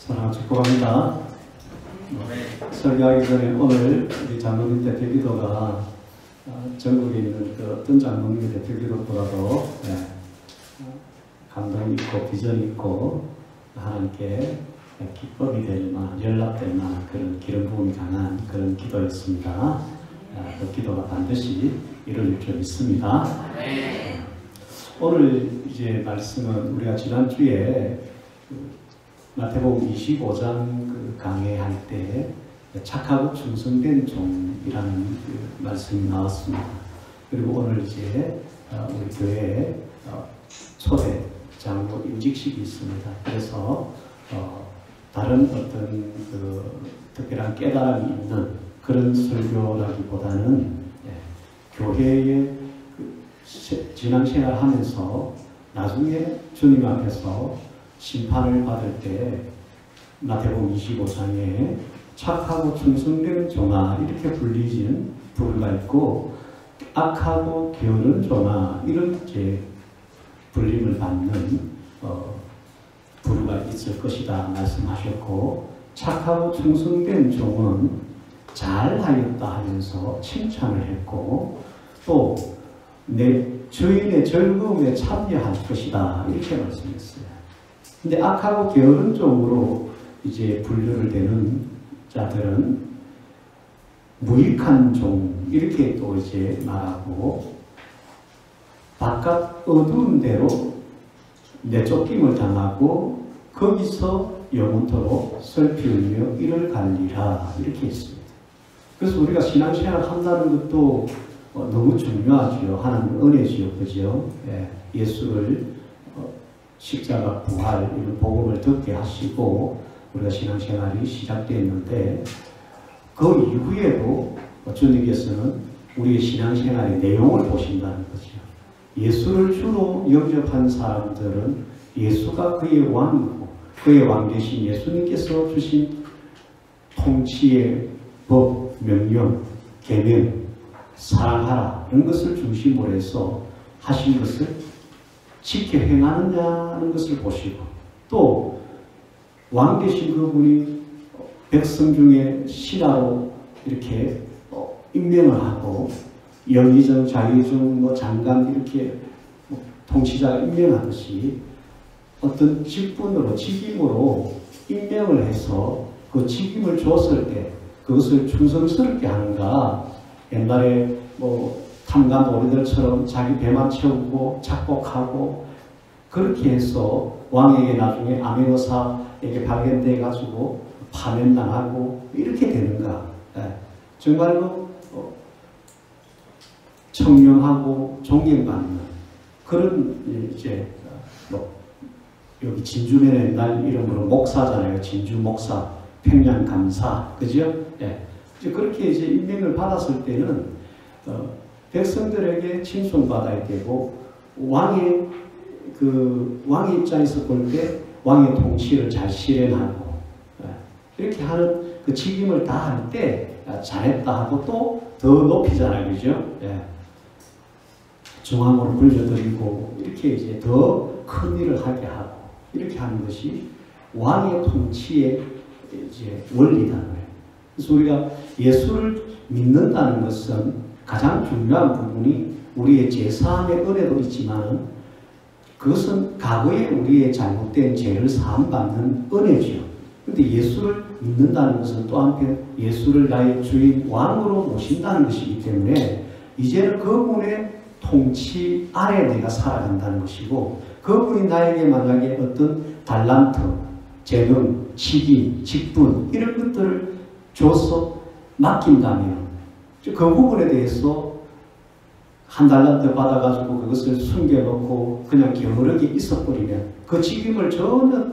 사랑하는 축복합니다. 설교하기 전에 오늘 우리 장로님 대표기도가 전국에 있는 그 어떤 장로님의 대표기도보다도 감동이 있고 비전이 있고 하나님께 기쁨이 될 만한, 연락될 만한 그런 기름 부음이 강한 그런 기도였습니다. 그 기도가 반드시 이루어질 줄 믿습니다. 오늘 이제 말씀은 우리가 지난주에 마태복음 25장 그 강해할 때 착하고 충성된 종이라는 그 말씀이 나왔습니다. 그리고 오늘 이제 우리 교회에 초대 장로 임직식이 있습니다. 그래서 다른 어떤 그 특별한 깨달음이 있는 그런 설교라기보다는 교회의 그 신앙생활 하면서 나중에 주님 앞에서 심판을 받을 때 마태복음 25장에 착하고 충성된 종아 이렇게 불리진 부류가 있고 악하고 게으른 종아 이렇게 불림을 받는 부류가 있을 것이다 말씀하셨고, 착하고 충성된 종은 잘하였다 하면서 칭찬을 했고, 또 내 주인의 즐거움에 참여할 것이다 이렇게 말씀했어요. 근데 악하고 게으른 종으로 이제 분류를 되는 자들은 무익한 종 이렇게 또 이제 말하고, 바깥 어두운 데로 내쫓김을 당하고 거기서 영원토록 슬피우며 이를 갈리라 이렇게 했습니다. 그래서 우리가 신앙생활 한다는 것도 너무 중요하죠. 하나님 은혜지요, 그죠? 예수를 십자가 부활 이런 복음을 듣게 하시고 우리가 신앙생활이 시작되었는데, 그 이후에도 주님께서는 우리의 신앙생활의 내용을 보신다는 거죠. 예수를 주로 영접한 사람들은 예수가 그의 왕이고 그의 왕 대신 예수님께서 주신 통치의 법, 명령, 계명, 사랑하라 이런 것을 중심으로 해서 하신 것을 지켜 행하느냐는 것을 보시고, 또 왕 되신 그분이 백성 중에 신하로 이렇게 임명을 하고 영의정, 자의정, 장관 이렇게 통치자가 임명하듯이 어떤 직분으로, 직임으로 임명을 해서 그 직임을 줬을 때 그것을 충성스럽게 하는가, 옛날에 탐관 노리들처럼 자기 배만 채우고 착복하고 그렇게 해서 왕에게 나중에 암행어사에게 발견돼 가지고 파면당하고 이렇게 되는가. 정말로 청명하고 존경받는 그런 이제 여기 진주면에 옛날 이름으로 목사잖아요. 진주 목사, 평양 감사, 그죠? 그렇게 이제 임명을 받았을 때는 백성들에게 칭송받아야 되고, 왕의 입장에서 볼 때 왕의 통치를 잘 실행하고 이렇게 하는 그 책임을 다 할 때 잘했다 하고 또 더 높이잖아요, 그죠? 중앙으로 불려드리고 이렇게 이제 더 큰 일을 하게 하고 이렇게 하는 것이 왕의 통치의 이제 원리라는 거예요. 그래서 우리가 예수를 믿는다는 것은 가장 중요한 부분이 우리의 제사함의 은혜도 있지만 그것은 과거에 우리의 잘못된 죄를 사함받는 은혜죠. 그런데 예수를 믿는다는 것은 또 한편 예수를 나의 주인 왕으로 모신다는 것이기 때문에 이제는 그분의 통치 아래 내가 살아간다는 것이고, 그분이 나에게 만약에 어떤 달란트, 재능, 직임, 직분 이런 것들을 줘서 맡긴다면 그 부분에 대해서 한 달란트 받아가지고 그것을 숨겨놓고 그냥 게으르게 있어버리면 그 직임을 전혀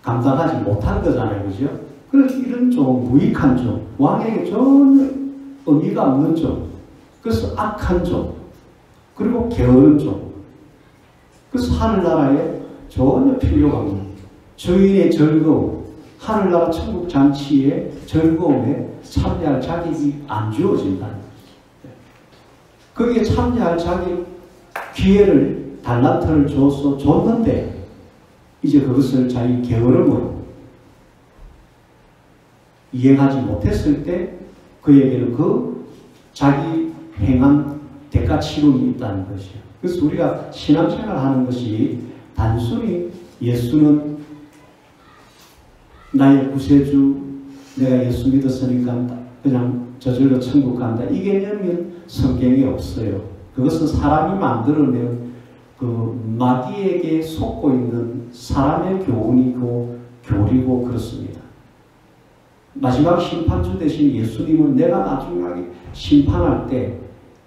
감당하지 못한 거잖아요, 그죠? 그래서 이런 종, 무익한 종, 왕에게 전혀 의미가 없는 종, 그래서 악한 종, 그리고 게으른 종, 그래서 하늘나라에 전혀 필요가 없는 주인의 즐거움, 하늘나라 천국 잔치의 즐거움에 참여할 자격이 안 주어진다는 거죠. 거기에 참여할 자격, 기회를, 달란트를 줘서 줬는데 이제 그것을 자기 게으름으로 이행하지 못했을 때 그에게는 그 자기 행한 대가 치름이 있다는 것이요. 그래서 우리가 신앙생활을 하는 것이 단순히 예수는 나의 구세주, 내가 예수 믿었으니까 그냥 저절로 천국 간다. 이 개념은 성경에 없어요. 그것은 사람이 만들어낸 그 마귀에게 속고 있는 사람의 교훈이고 교리고 그렇습니다. 마지막 심판주 대신 예수님은 내가 나중에 심판할 때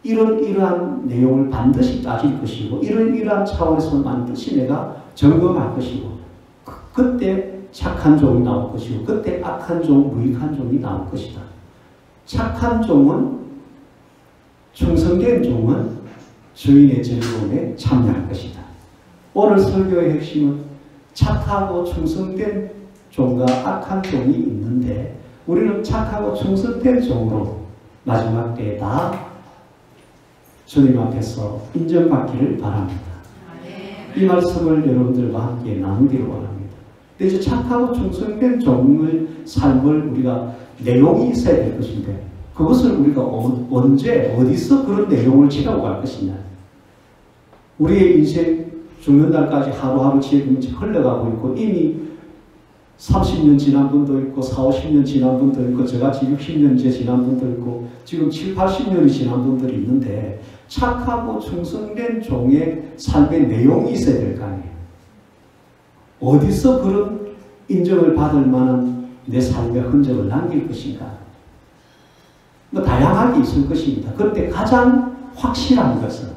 이러한 내용을 반드시 따질 것이고 이러한 차원에서 반드시 내가 점검할 것이고 그때 착한 종이 나올 것이고 그때 악한 종, 무익한 종이 나올 것이다. 착한 종은 충성된 종은 주인의 즐거움에 참여할 것이다. 오늘 설교의 핵심은 착하고 충성된 종과 악한 종이 있는데 우리는 착하고 충성된 종으로 마지막 때에 다 주님 앞에서 인정받기를 바랍니다. 이 말씀을 여러분들과 함께 나누기를 원합니다. 근데 이제 착하고 충성된 종의 삶을 우리가 내용이 있어야 될 것인데 그것을 우리가 언제 어디서 그런 내용을 채우고 갈 것이냐. 우리의 인생 죽는 날까지 하루하루 지금 흘러가고 있고 이미 30년 지난 분도 있고 40, 50년 지난 분도 있고 저같이 60년째 지난 분도 있고 지금 70, 80년이 지난 분들이 있는데 착하고 충성된 종의 삶의 내용이 있어야 될 거 아니에요. 어디서 그런 인정을 받을 만한 내 삶의 흔적을 남길 것인가. 뭐 다양하게 있을 것입니다. 그런데 가장 확실한 것은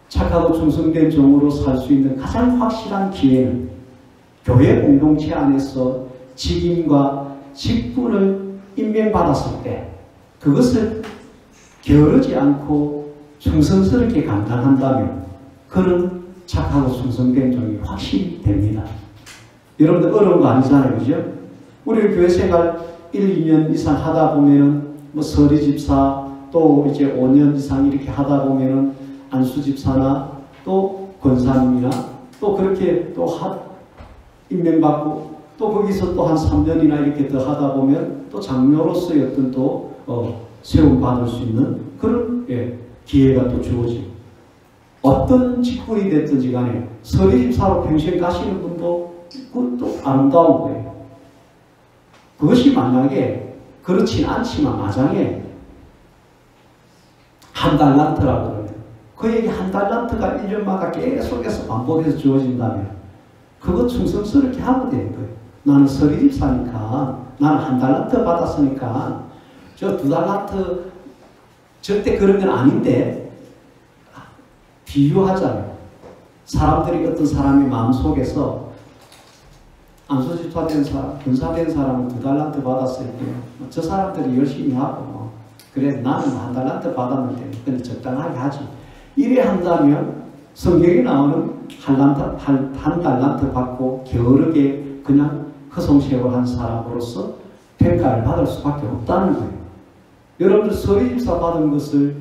착하고 충성된 종으로 살 수 있는 가장 확실한 기회는 교회 공동체 안에서 직임과 직분을 임명받았을 때 그것을 게으르지 않고 충성스럽게 감당한다면 그는 착하고 충성된 종이 확실히 됩니다. 여러분들 어려운 거 아니잖아요. 그죠? 우리 교회 생활 1, 2년 이상 하다 보면은 뭐 서리 집사 또 이제 5년 이상 이렇게 하다 보면은 안수 집사나 또 권사님이나 또 그렇게 또 임명받고 또 거기서 또 한 3년이나 이렇게 더 하다 보면 또 장로로서의 어떤 또 세움 받을 수 있는 그런 기회가 또 주어지고 어떤 직분이 됐든지 간에 서리 집사로 평생 가시는 분도 그것도 아름다운 거예요. 그것이 만약에 그렇진 않지만 마장에 한 달란트라고 그러면 그에게 한 달란트가 1년마다 계속해서 반복해서 주어진다면 그거 충성스럽게 하면 되는 거예요. 나는 서리 집사니까 나는 한 달란트 받았으니까 저 2달란트 절대 그런 건 아닌데 비유하자면 사람들이 어떤 사람의 마음속에서 안수집사 된 사람, 군사 된 사람은 2달란트 받았을 때 저 사람들이 열심히 하고 그래 나는 한 달란트 받았는데 근데 적당하게 하지 이래 한다면 성경에 나오는 한 달란트 받고 게으르게 그냥 허송세월한 사람으로서 평가를 받을 수밖에 없다는 거예요. 여러분들 서리집사 받은 것을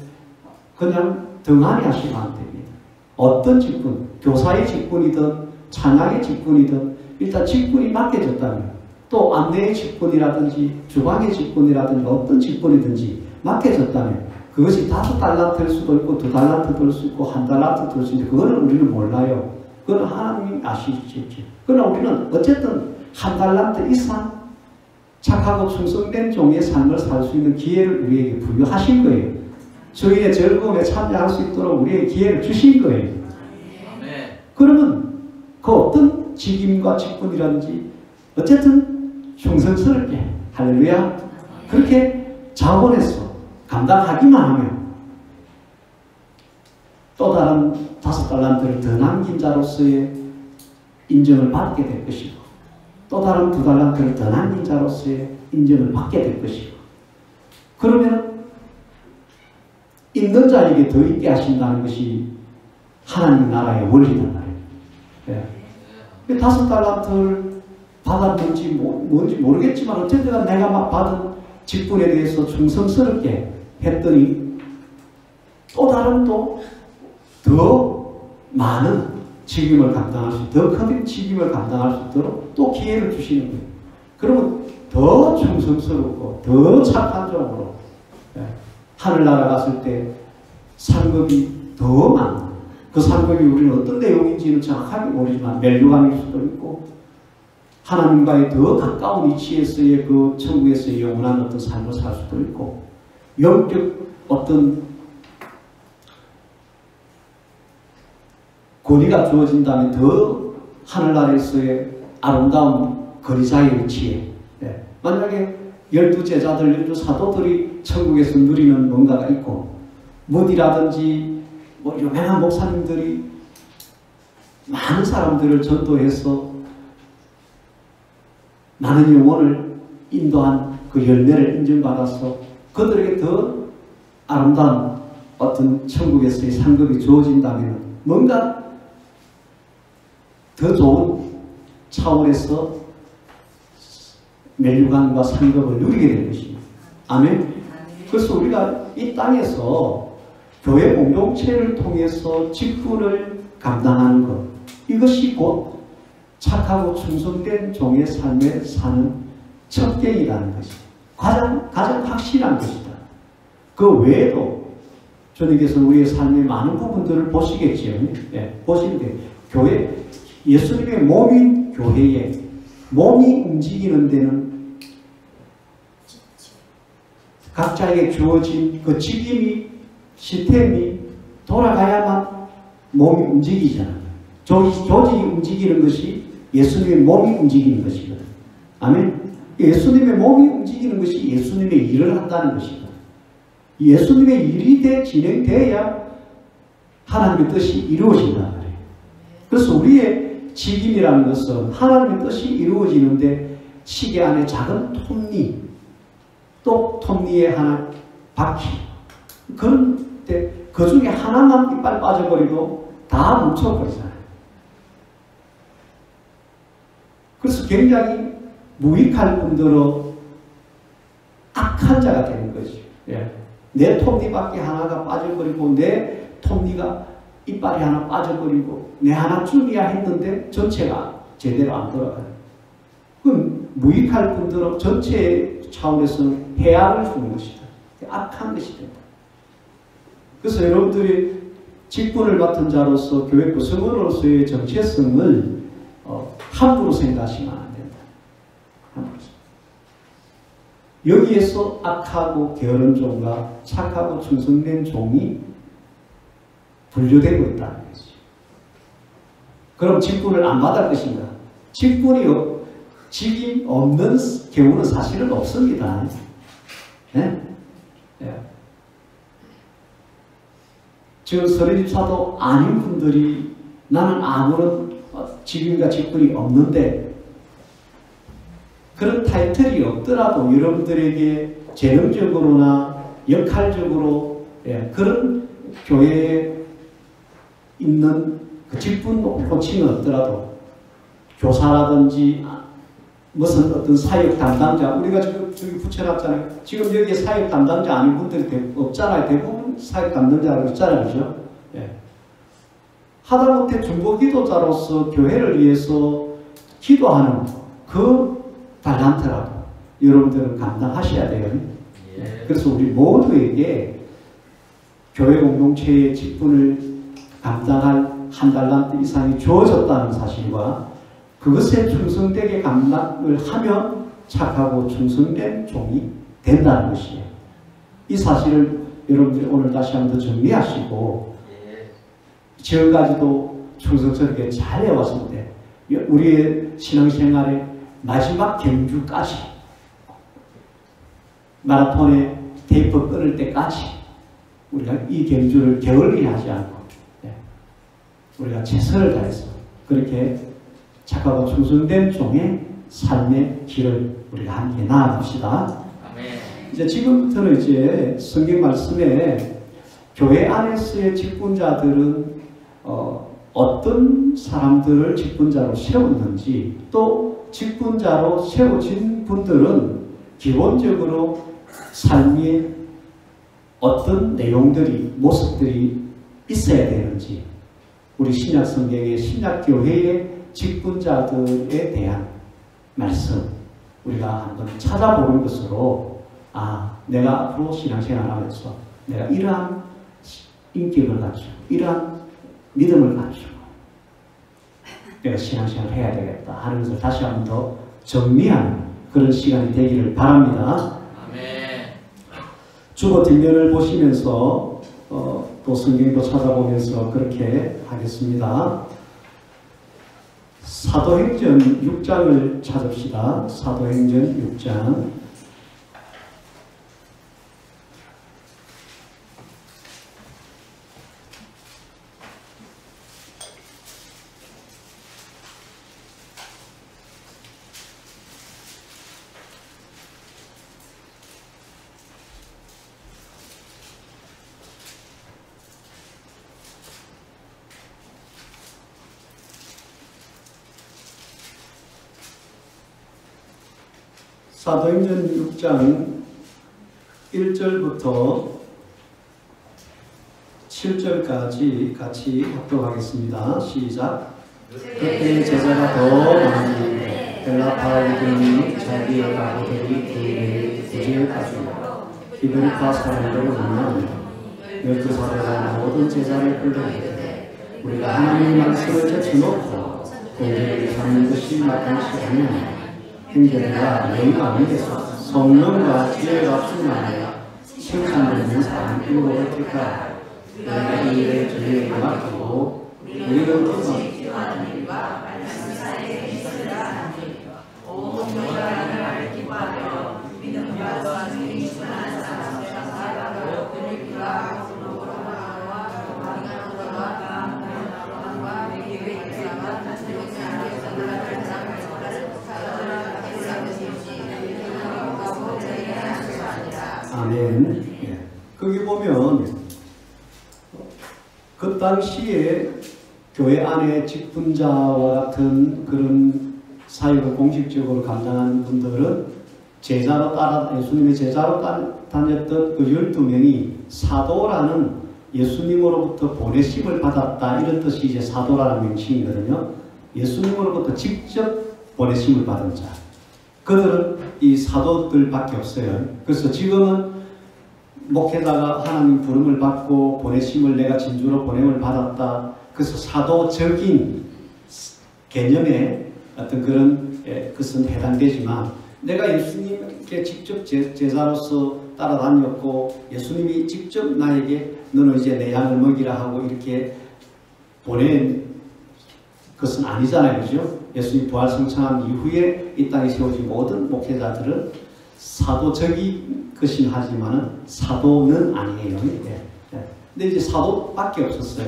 그냥 등한히 하시면 안 됩니다. 어떤 직분, 교사의 직분이든 찬양의 직분이든 일단 직분이 맡겨졌다면 또 안내의 직분이라든지 주방의 직분이라든지 어떤 직분이든지 맡겨졌다면 그것이 5달란트일 수도 있고 2달란트 될 수 있고 1달란트 될 수 있는데 그거는 우리는 몰라요. 그건 하나님이 아시겠지. 그러나 우리는 어쨌든 1달란트 이상 착하고 충성된 종의 삶을 살 수 있는 기회를 우리에게 부여하신 거예요. 저희의 즐거움에 참여할 수 있도록 우리에게 기회를 주신 거예요. 그러면 그 어떤 직임과 직분이라든지 어쨌든 충성스럽게 할렐루야 그렇게 자원해서 감당하기만 하면 또 다른 5달란트를 더 남긴 자로서의 인정을 받게 될 것이고 또 다른 2달란트를 더 남긴 자로서의 인정을 받게 될 것이고 그러면 있는 자에게 더 있게 하신다는 것이 하나님 나라의 원리단 말이에요. 네. 5달란트를 받았는지 뭔지 모르겠지만 어쨌든 내가 받은 직분에 대해서 충성스럽게 했더니 또 다른 또 더 많은 직임을 감당할 수, 더 큰 직임을 감당할 수 있도록 또 기회를 주시는 거예요. 그러면 더 충성스럽고 더 착한 종으로 하늘나라 갔을 때 상급이 더 많은, 그 상급이 우리는 어떤 내용인지는 정확하게 모르지만 멸류관일 수도 있고 하나님과의 더 가까운 위치에서의 그 천국에서의 영원한 어떤 삶을 살 수도 있고 영적 어떤 권위가 주어진다면 더 하늘나라에서의 아름다운 거리자의 위치에, 만약에 12제자들, 12사도들이 천국에서 누리는 뭔가가 있고 무디라든지 뭐 유명한 목사님들이 많은 사람들을 전도해서 많은 영혼을 인도한 그 열매를 인정받아서 그들에게 더 아름다운 어떤 천국에서의 상급이 주어진다면 뭔가 더 좋은 차원에서 멸류관과 상급을 누리게 될 것입니다. 아멘. 그래서 우리가 이 땅에서 교회 공동체를 통해서 직분을 감당하는 것, 이것이 곧 착하고 충성된 종의 삶에 사는 척경이라는 것이 가장 확실한 것이다. 그 외에도 주님께서 우리의 삶의 많은 부분들을 보시겠지요. 보시는데 교회, 예수님의 몸인 교회에 몸이 움직이는 데는 각자에게 주어진 그 직임이, 시스템이 돌아가야만 몸이 움직이잖아요. 조직이 움직이는 것이 예수님의 몸이 움직이는 것이거든. 아멘. 예수님의 몸이 움직이는 것이 예수님의 일을 한다는 것이거든. 예수님의 일이 진행돼야 하나님의 뜻이 이루어진다는 거예요. 그래서 우리의 직임이라는 것은 하나님의 뜻이 이루어지는데 시계 안에 작은 톱니, 또 톱니에 하나 바퀴, 그런데 그 중에 하나만 이빨 빠져버리고 다 뭉쳐버리잖아요. 그래서 굉장히 무익할 뿐더러 악한 자가 되는 거죠. 내 톱니밖에 하나가 빠져버리고 내 톱니가 이빨이 하나 빠져버리고 내 하나쯤이야 했는데 전체가 제대로 안 돌아가요. 그럼 무익할 뿐더러 전체 차원에서는 해악을 주는 것이다. 악한 것이 된다. 그래서 여러분들이 직분을 맡은 자로서 교회 구성원으로서의 정체성을 함부로 생각하시면 안 된다. 함부로. 여기에서 악하고 게으른 종과 착하고 충성된 종이 분류되고 있다는 거죠. 그럼 직분을 안 받을 것인가? 직임 없는 경우는 사실은 없습니다. 네? 지금 서리집사도 아닌 분들이 나는 아무런 직임과 직분이 없는데 그런 타이틀이 없더라도 여러분들에게 재능적으로나 역할적으로 그런 교회에 있는 그 직분 호칭은 없더라도 교사라든지 무슨 어떤 사역 담당자, 우리가 지금 저기 붙여놨잖아요. 지금 여기에 사역 담당자 아닌 분들이 없잖아요. 대부분 사역 담당자라고 있잖아요. 그죠? 하다못해 중보기도자로서 교회를 위해서 기도하는 그 달란트라도 여러분들은 감당하셔야 돼요. 그래서 우리 모두에게 교회 공동체의 직분을 감당할 한 달란트 이상이 주어졌다는 사실과 그것에 충성되게 감당을 하면 착하고 충성된 종이 된다는 것이에요. 이 사실을 여러분들이 오늘 다시 한번 더 정리하시고 지금까지도 충성스럽게 잘 해왔는데 우리의 신앙생활의 마지막 경주까지 마라톤에 테이프 끊을 때까지 우리가 이 경주를 게을리 하지 않고 우리가 최선을 다해서 그렇게 착하고 충성된 종의 삶의 길을 우리가 함께 나아갑시다. 이제 지금부터는 이제 성경 말씀에 교회 안에서의 직분자들은 어떤 사람들을 직분자로 세웠는지, 또 직분자로 세워진 분들은 기본적으로 삶의 어떤 내용들이, 모습들이 있어야 되는지, 우리 신약 성경의 신약 교회의 직분자들에 대한 말씀, 우리가 한번 찾아보는 것으로 내가 앞으로 신앙생활 하면서 내가 이러한 인격을 갖추고 이러한 믿음을 갖추고 내가 신앙생활을 해야 되겠다 하는 것을 다시 한번 더 정리하는 그런 시간이 되기를 바랍니다. 아멘. 주보 뒷면을 보시면서 또 성경도 찾아보면서 그렇게 하겠습니다. 사도행전 6장을 찾읍시다. 사도행전 6장. 사도행전 6장 1절부터 7절까지 같이 합독하겠습니다. 시작. 그때 제자가 더 많아지는데 벨라파이들이 자기의 가부들이 교회에 구제에 빠지고 기브리파 사람들을 보면 12사도가 모든 제자를 불러내되 우리가 하나님의 말씀을 제쳐놓고 공회를 잡는 것이 마땅치 않으면 형제들아 너희 가운데서 성령과 지혜가 충만하여 칭찬받는 사람 일곱을 택하라. 너희가 이 일을 저희에게 맡기고 우리는 또한 필요한 일과 말씀 사이에 있으라 하니 온 영광을 알기 기뻐하며 믿음과 사랑이 충만한 사람들과 살아가며 그들과 공로와 건강과 감사와 내게 있사와 다스리는 사람을 아멘. 거기 보면 그 당시에 교회 안에 직분자와 같은 그런 사역을 공식적으로 감당한 분들은 제자로 예수님의 제자로 다녔던 그 12명이 사도라는 예수님으로부터 보내심을 받았다 이런 뜻이 이제 사도라는 명칭이거든요. 예수님으로부터 직접 보내심을 받은 자. 그들은 이 사도들밖에 없어요. 그래서 지금은 목회자가 하나님 부름을 받고 보내심을 내가 진주로 보냄을 받았다. 그래서 사도적인 개념의 어떤 그런 것은 해당되지만 내가 예수님께 직접 제자로서 따라다녔고 예수님이 직접 나에게 너는 이제 내 양을 먹이라 하고 이렇게 보낸 것은 아니잖아요. 그죠? 예수님 부활 성천한 이후에 이 땅에 세워진 모든 목회자들은 사도적인 것이긴 하지만 사도는 아니에요. 근데 이제 사도밖에 없었어요.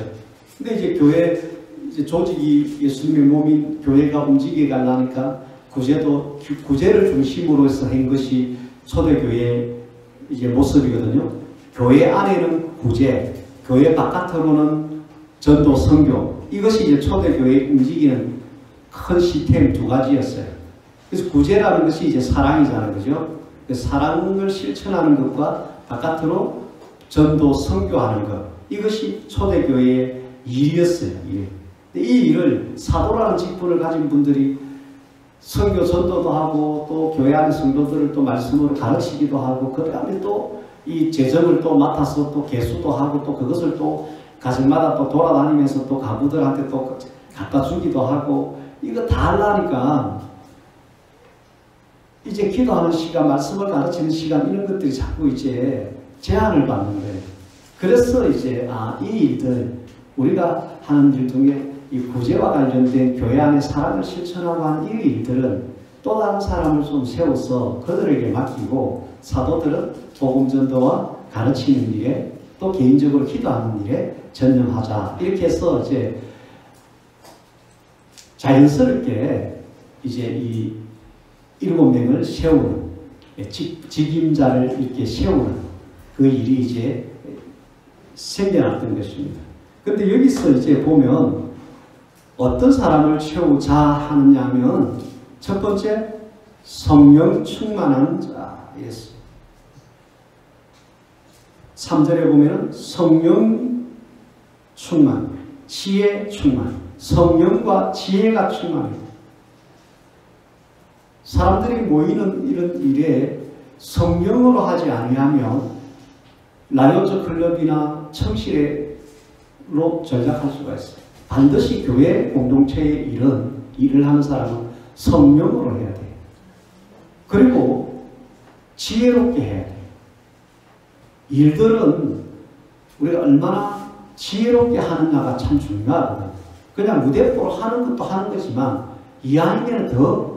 근데 이제 교회 이제 조직이 예수님의 몸인 교회가 움직여 가려니까 구제를 중심으로 해서 한 것이 초대교회의 이제 모습이거든요. 교회 안에는 구제, 교회 바깥으로는 전도, 선교. 이것이 이제 초대교회의 움직이는 큰 시스템 두 가지였어요. 그래서 구제라는 것이 이제 사랑이잖아요. 그죠? 사랑을 실천하는 것과 바깥으로 전도, 선교하는 것. 이것이 초대교회의 일이었어요. 이 일을 사도라는 직분을 가진 분들이 선교, 전도도 하고 또 교회 안의 성도들을 또 말씀으로 가르치기도 하고 그 다음에 또 이 재정을 또 맡아서 또 개수도 하고 또 그것을 또 가정마다 또 돌아다니면서 또 가구들한테 또 갖다 주기도 하고 이거 다 하려니까 이제 기도하는 시간, 말씀을 가르치는 시간 이런 것들이 자꾸 이제 제한을 받는 거예요. 그래서 이제 이 일들 우리가 하는 일 중에 이 구제와 관련된 교회 안에 사랑을 실천하고 하는 이 일들은 또 다른 사람을 좀 세워서 그들에게 맡기고 사도들은 복음 전도와 가르치는 일에 또 개인적으로 기도하는 일에 전념하자. 이렇게 해서 이제 자연스럽게 이제 이 7명을 세우는 직임자를 이렇게 세우는 그 일이 이제 생겨났던 것입니다. 근데 여기서 이제 보면 어떤 사람을 채우자 하느냐 하면 첫 번째 성령 충만한 자였어요. 3절에 보면 성령 충만, 지혜 충만, 성령과 지혜가 충만해요. 사람들이 모이는 이런 일에 성령으로 하지 아니하면 라이온즈 클럽이나 청실회로 전락할 수가 있어요. 반드시 교회 공동체의 일을 하는 사람은 성령으로 해야 돼요. 그리고 지혜롭게 해야 돼요. 일들은 우리가 얼마나 지혜롭게 하느냐가 참 중요하거든요. 그냥 무대포로 하는 것도 하는 거지만 이 아니면 더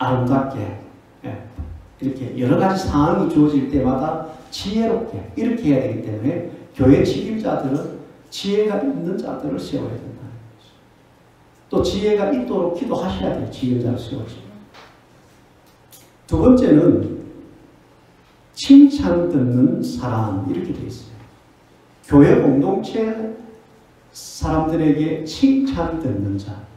아름답게 이렇게 여러 가지 상황이 주어질 때마다 지혜롭게 이렇게 해야 되기 때문에 교회 책임자들은 지혜가 있는 자들을 세워야 된다는 거죠. 또 지혜가 있도록 기도하셔야 돼요. 지혜자를 세우시고. 두 번째는 칭찬 듣는 사람 이렇게 되어 있어요. 교회 공동체 사람들에게 칭찬 듣는 자.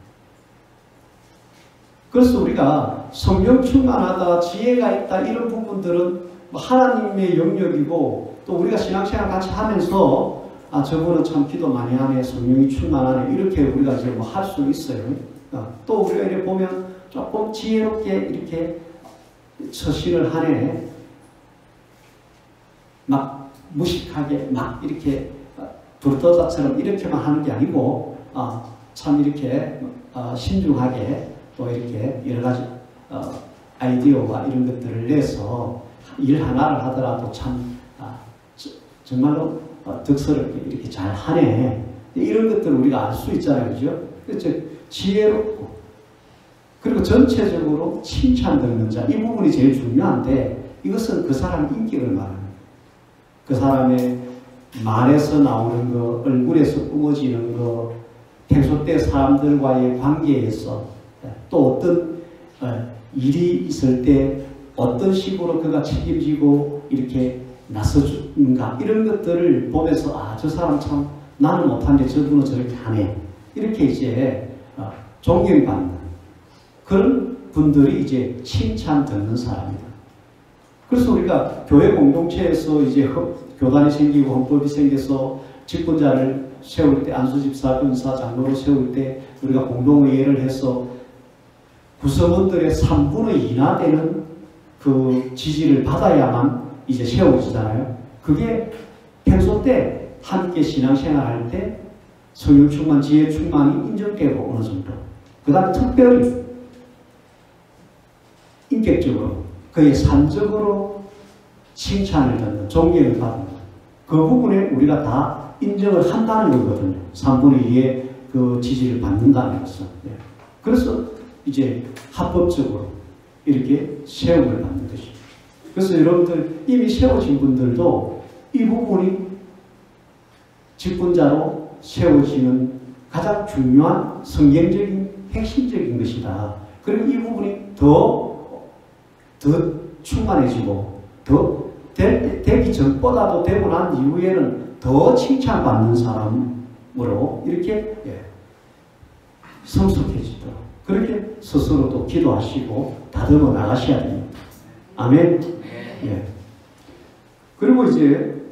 그래서 우리가 성령 충만하다, 지혜가 있다 이런 부분들은 하나님의 영역이고 또 우리가 신앙생활 같이 하면서 아 저분은 참 기도 많이 하네, 성령이 충만하네 이렇게 우리가 이제 뭐 할 수 있어요. 또 우리가 이렇게 보면 조금 지혜롭게 이렇게 처신을 하네, 막 무식하게 막 이렇게 불도자처럼 이렇게만 하는 게 아니고 참 이렇게 신중하게 또 이렇게 여러 가지 아이디어와 이런 것들을 내서 일 하나를 하더라도 참 정말로 덕스럽게 이렇게 잘 하네. 이런 것들을 우리가 알 수 있잖아요. 그죠? 그래서 지혜롭고 그리고 전체적으로 칭찬 듣는 자. 이 부분이 제일 중요한데 이것은 그 사람 인격을 말합니다. 그 사람의 말에서 나오는 거, 얼굴에서 뿜어지는 거, 평소 때 사람들과의 관계에서 또 어떤 일이 있을 때 어떤 식으로 그가 책임지고 이렇게 나서주는가 이런 것들을 보면서 아, 저 사람 참 나는 못하는데 저분은 저렇게 하네. 이렇게 이제 존경받는 그런 분들이 이제 칭찬 듣는 사람이다. 그래서 우리가 교회 공동체에서 이제 교단이 생기고 헌법이 생겨서 집권자를 세울 때 안수집사, 은사, 장로로 세울 때 우리가 공동의회를 해서 구성원들의 3분의 2나 되는 그 지지를 받아야만 이제 세워지잖아요. 그게 평소 때 함께 신앙생활 할 때 성령 충만, 지혜 충만이 인정되고 어느 정도. 그 다음에 특별히 인격적으로 그의 산적으로 칭찬을 듣는, 존경을 받는 그 부분에 우리가 다 인정을 한다는 거거든요. 3분의 2의 그 지지를 받는다는 것은. 그래서 이제 합법적으로 이렇게 세움을 받는 것이죠. 그래서 여러분들 이미 세워진 분들도 이 부분이 직분자로 세워지는 가장 중요한 성경적인 핵심적인 것이다. 그리고 이 부분이 더 충만해지고 더 되기 전보다도 되고 난 이후에는 더 칭찬받는 사람으로 이렇게 성숙해지도록 그렇게 스스로도 기도하시고 다듬어 나가셔야 됩니다. 아멘. 예. 그리고 이제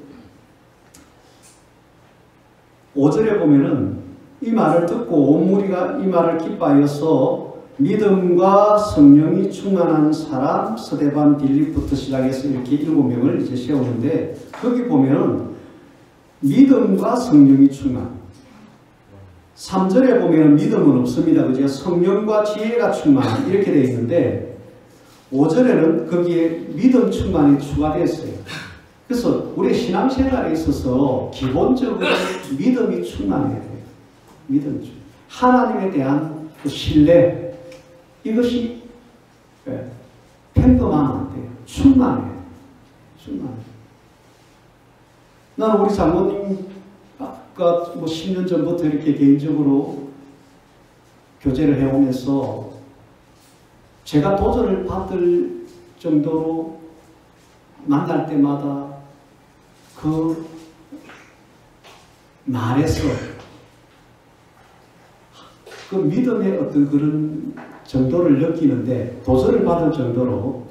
5절에 보면은 이 말을 듣고 온 무리가 이 말을 기뻐하여서 믿음과 성령이 충만한 사람 스데반, 빌립부터 시작해서 이렇게 7명을 이제 세우는데 거기 보면은 믿음과 성령이 충만. 3절에 보면 믿음은 없습니다. 그죠? 성령과 지혜가 충만 이렇게 되어 있는데 5절에는 거기에 믿음 충만이 추가되었어요. 그래서 우리 신앙생활에 있어서 기본적으로 믿음이 충만해야 돼요. 믿음 충만. 하나님에 대한 그 신뢰 이것이 평범하면 안 돼요. 충만해요. 충만해요. 나는 우리 장모님 아까 뭐 10년 전부터 이렇게 개인적으로 교제를 해오면서 제가 도전을 받을 정도로 만날 때마다 그 말에서 그 믿음의 어떤 그런 정도를 느끼는데 도전을 받을 정도로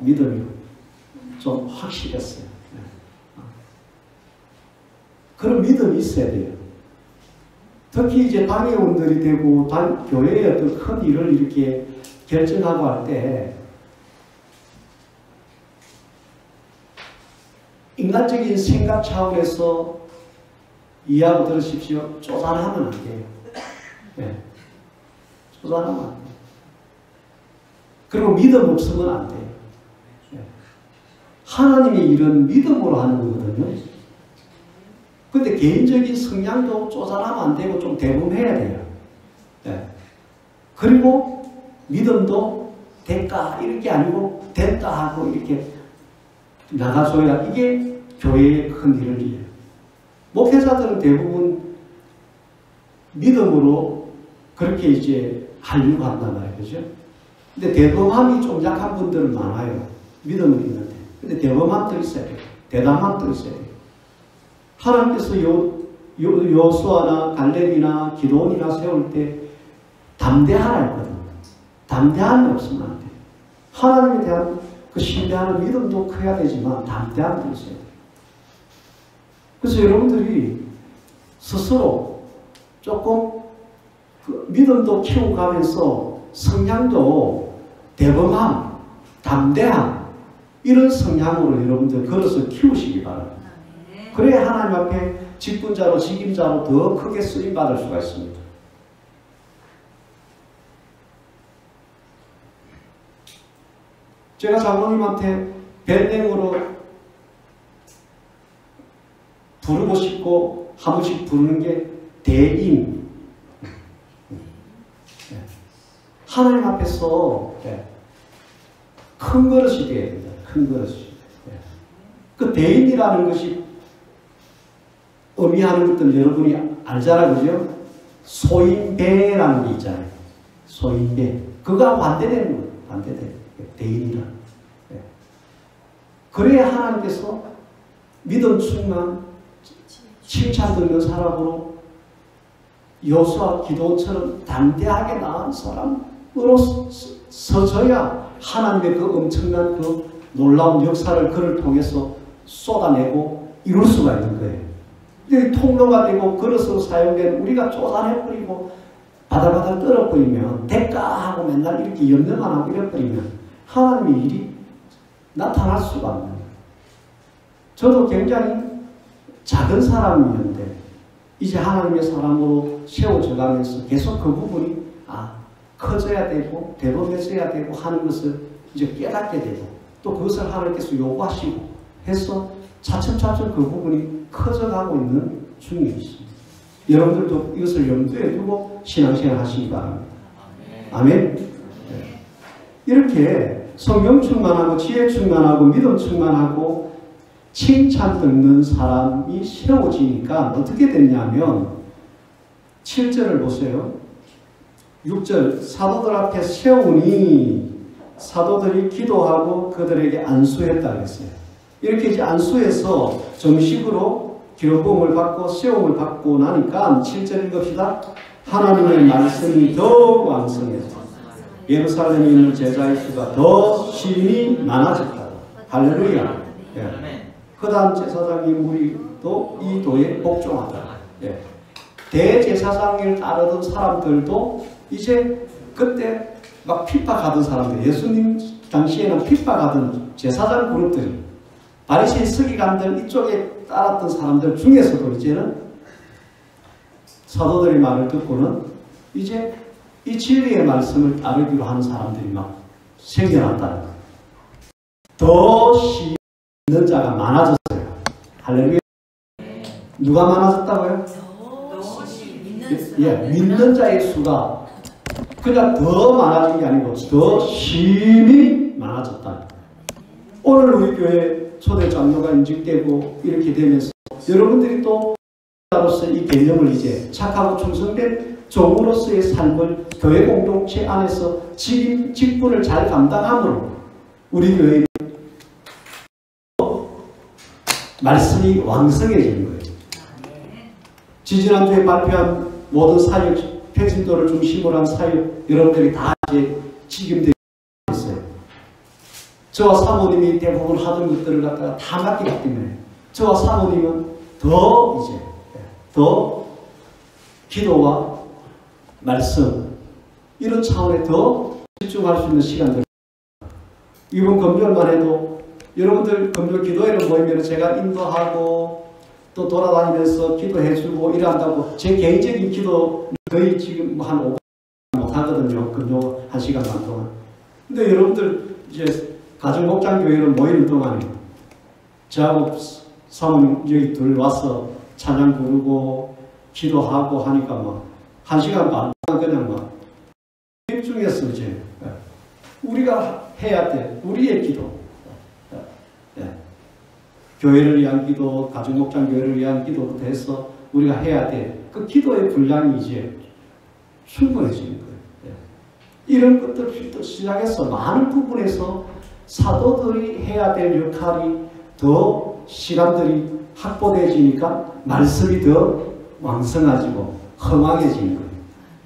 믿음이 좀 확실했어요. 그런 믿음이 있어야 돼요. 특히 이제 당회원들이 되고 교회의 어떤 큰 일을 이렇게 결정하고 할 때 인간적인 생각 차원에서 이해하고 들으십시오. 쪼잔하면 안 돼요. 네. 쪼잔하면 안 돼요. 그리고 믿음 없으면 안 돼요. 네. 하나님의 일은 믿음으로 하는 거거든요. 근데 개인적인 성향도 쪼잔하면 안 되고 좀 대범해야 돼요. 네. 그리고 믿음도 될까 이렇게 아니고 됐다 하고 이렇게 나가줘야 이게 교회의 큰 일을 이해요. 목회자들은 대부분 믿음으로 그렇게 이제 하려고 한단 말이에요. 그죠? 근데 대범함이 좀 약한 분들은 많아요. 믿음은 있는데. 근데 대범함도 있어야 돼요. 대담함도 있어야 돼요. 하나님께서 여호수아나 갈렙이나 기도원이나 세울 때 담대하라 했거든요. 담대함이 없으면 안 돼요. 하나님에 대한 그 신뢰하는 믿음도 커야 되지만 담대함도 있어야 돼요. 그래서 여러분들이 스스로 조금 그 믿음도 키워가면서 성향도 대범함, 담대함 이런 성향으로 여러분들 걸어서 키우시기 바랍니다. 그래야 하나님 앞에 직분자로 직임자로 더 크게 쓰임받을 수가 있습니다. 제가 장로님한테 벤냉으로 부르고 싶고 한 번씩 부르는 게 대임. 하나님 앞에서 큰 그릇이 되어야 됩니다. 큰 그릇이. 그 대임이라는 것이 의미하는 것들 여러분이 알잖아요. 그죠? 소인배라는 게 있잖아요. 소인배. 그거와 반대되는 거예요. 반대되는 대인이라. 그래야 하나님께서 믿음 충만, 칭찬 듣는 사람으로 여호수아 기도처럼 담대하게 나은 사람으로 서져야 하나님의 그 엄청난 그 놀라운 역사를 그를 통해서 쏟아내고 이룰 수가 있는 거예요. 근데 통로가 되고 그릇으로 사용된 우리가 쪼잔해버리고 바들바들 떨어버리면 대가하고 맨날 이렇게 염려만 하고 이래버리면 하나님의 일이 나타날 수가 없는 거예요. 저도 굉장히 작은 사람이었는데 이제 하나님의 사람으로 세워져 가면서 계속 그 부분이 커져야 되고 대범해져야 되고 하는 것을 이제 깨닫게 되고 또 그것을 하나님께서 요구하시고 해서 차츰차츰 그 부분이 커져가고 있는 중에 있습니다. 여러분들도 이것을 염두에 두고 신앙생활 하시기 바랍니다. 아멘. 네. 이렇게 성령 충만하고 지혜 충만하고 믿음 충만하고 칭찬 듣는 사람이 세워지니까 어떻게 됐냐면 7절을 보세요. 6절 사도들 앞에 세우니 사도들이 기도하고 그들에게 안수했다 그랬어요. 이렇게 이제 안수해서 정식으로 기록봉을 받고 세움을 받고 나니까 7절 읽읍시다. 하나님의 말씀이 더욱 왕성해서 예루살렘에 있는 제자의 수가 더 심히 많아졌다. 할렐루야. 예. 허다한 제사장의 무리도 이 도에 복종하다. 예. 대제사장을 따르던 사람들도 이제 그때 막 핍박하던 사람들, 예수님 당시에는 핍박하던 제사장 그룹들이 바리새인 서기관들 이쪽에 따랐던 사람들 중에서도 이제는 사도들의 말을 듣고는 이제 이 진리의 말씀을 따르기로 하는 사람들이 막 생겨났다는 거예요. 더 믿는 자가 많아졌어요. 할렐루야. 누가 많아졌다고요? 믿는 자의 수가 그냥 더 많아진 게 아니고 더 심히 많아졌다. 오늘 우리 교회 초대 장로가 임직되고 이렇게 되면서 여러분들이 또 자로서 이 개념을 이제 착하고 충성된 종으로서의 삶을 교회 공동체 안에서 직분을 잘 감당함으로 우리 교회는 말씀이 왕성해지는 거예요. 지지난주에 발표한 모든 사역, 평신도를 중심으로 한 사역 여러분들이 다 이제 직임되어 있어요. 저와 사모님이 대부분 하던 것들을 갖다가 다 맡기기 때문에 저와 사모님은 더 기도와 말씀 이런 차원에 더 집중할 수 있는 시간들. 이번 금요일만 해도 여러분들 금요일 기도회를 모이면 제가 인도하고 또 돌아다니면서 기도해주고 이래한다고 제 개인적인 기도 거의 지금 한 5분 못하거든요. 금요 1시간만 동안. 근데 여러분들 이제 가정목장교회를 모이는 동안에 저하고 사모님 여기 둘 와서 찬양 부르고 기도하고 하니까 뭐 1시간 반 그냥 막 집중해서 이제 우리가 해야 돼. 우리의 기도. 교회를 위한 기도, 가정목장교회를 위한 기도부터 해서 우리가 해야 돼. 그 기도의 분량이 이제 충분해지는 거예요. 이런 것들부터 시작해서 많은 부분에서 사도들이 해야 될 역할이 더 시간들이 확보되어지니까 말씀이 더 왕성해지고 흥왕해지는 거예요.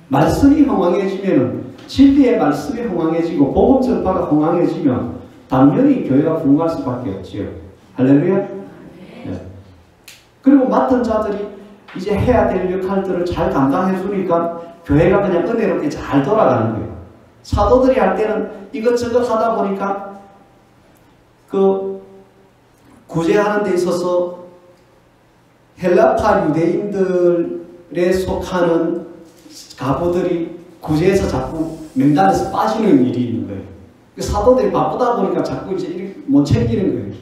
말씀이 흥왕해지면 진리의 말씀이 흥왕해지고 복음 전파가 흥왕해지면 당연히 교회가 부흥할 수밖에 없지요. 할렐루야. 네. 그리고 맡은 자들이 이제 해야 될 역할들을 잘 감당해 주니까 교회가 그냥 은혜롭게 잘 돌아가는 거예요. 사도들이 할 때는 이것저것 하다 보니까 그 구제하는 데 있어서 헬라파 유대인들에 속하는 가부들이 구제해서 자꾸 명단에서 빠지는 일이 있는 거예요. 사도들이 바쁘다 보니까 자꾸 이제 이렇게 못 챙기는 거예요.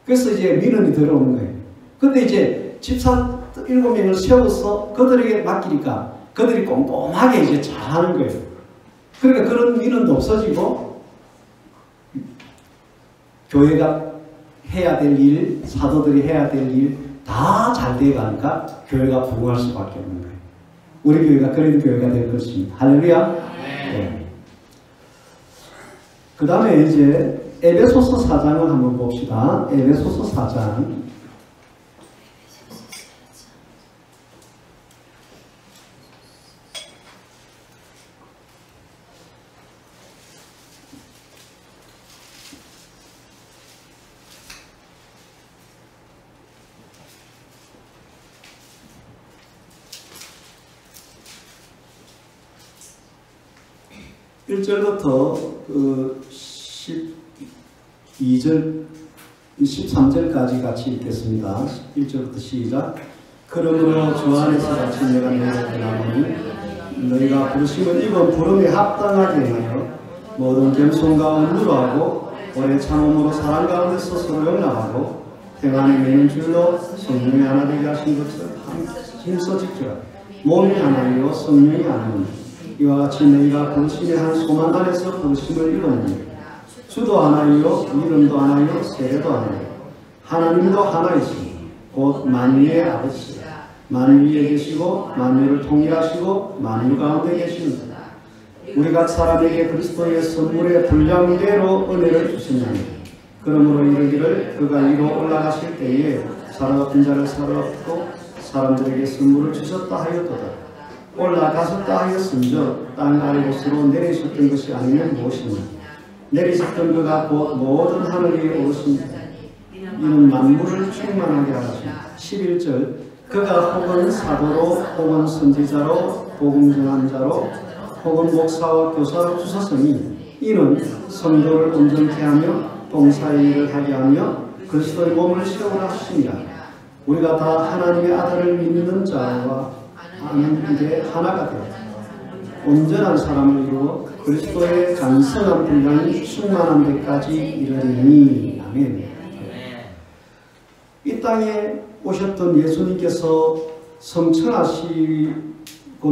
그래서 이제 민원이 들어오는 거예요. 근데 이제 집사 7명을 세워서 그들에게 맡기니까 그들이 꼼꼼하게 이제 잘하는 거예요. 그러니까 그런 민원도 없어지고 교회가 해야 될 일, 사도들이 해야 될 일 다 잘 돼가니까 교회가 부흥할 수밖에 없는 거예요. 우리 교회가 그런 교회가 될 것입니다. 할렐루야. 네. 그 다음에 이제 에베소서 4장을 한번 봅시다. 에베소서 4장. (1절부터) 그 12절, 13절까지 같이 읽겠습니다. 1절부터 시작. 그러므로 주 안에서 같이 내가 너희에게 나오니 너희가 부르심을 입은 부름에 합당하게 하여 모든 겸손과 온유로 하고 오래 참음으로 사랑 가운데서 서로 용납하고 평안에 매는 줄로 성령이 하나 되게 하신 것을 힘써 지키라. 몸이 하나이요 성령이 하나니 이와 같이 너희가 부르심의 한 소망 안에서 부르심을 입었느니 주도 하나이요 이름도 하나이요 세례도 하나이요 하나님도 하나이시니 곧 만유의 아버지 만유 위에 계시고 만유를 통일하시고 만유 가운데 계시는 우리 각 사람에게 그리스도의 선물의 분량대로 은혜를 주시나니 그러므로 이르기를 그가 위로 올라가실 때에 사로잡힌 자를 사로잡고 사람들에게 선물을 주셨다 하였도다. 올라가셨다 하였은즉 땅 아래 곳으로 내리셨던 것이 아니면 무엇이냐. 내리셨던 그가 곧 모든 하늘 위에 오르십니다. 이는 만물을 충만하게 하십니다. 11절 그가 혹은 사도로 혹은 선지자로 복음 전한 자로 혹은 목사와 교사로 주셨으니 이는 성도를 온전케 하며 봉사의 일을 하게 하며 그리스도의 몸을 세우라 하시니라. 우리가 다 하나님의 아들을 믿는 자와 아는 일에 하나가 되어 온전한 사람을 이루어 그리스도의 장성한 분량이 충만한 데까지 이르리니. 아멘. 이 땅에 오셨던 예수님께서 성천하시고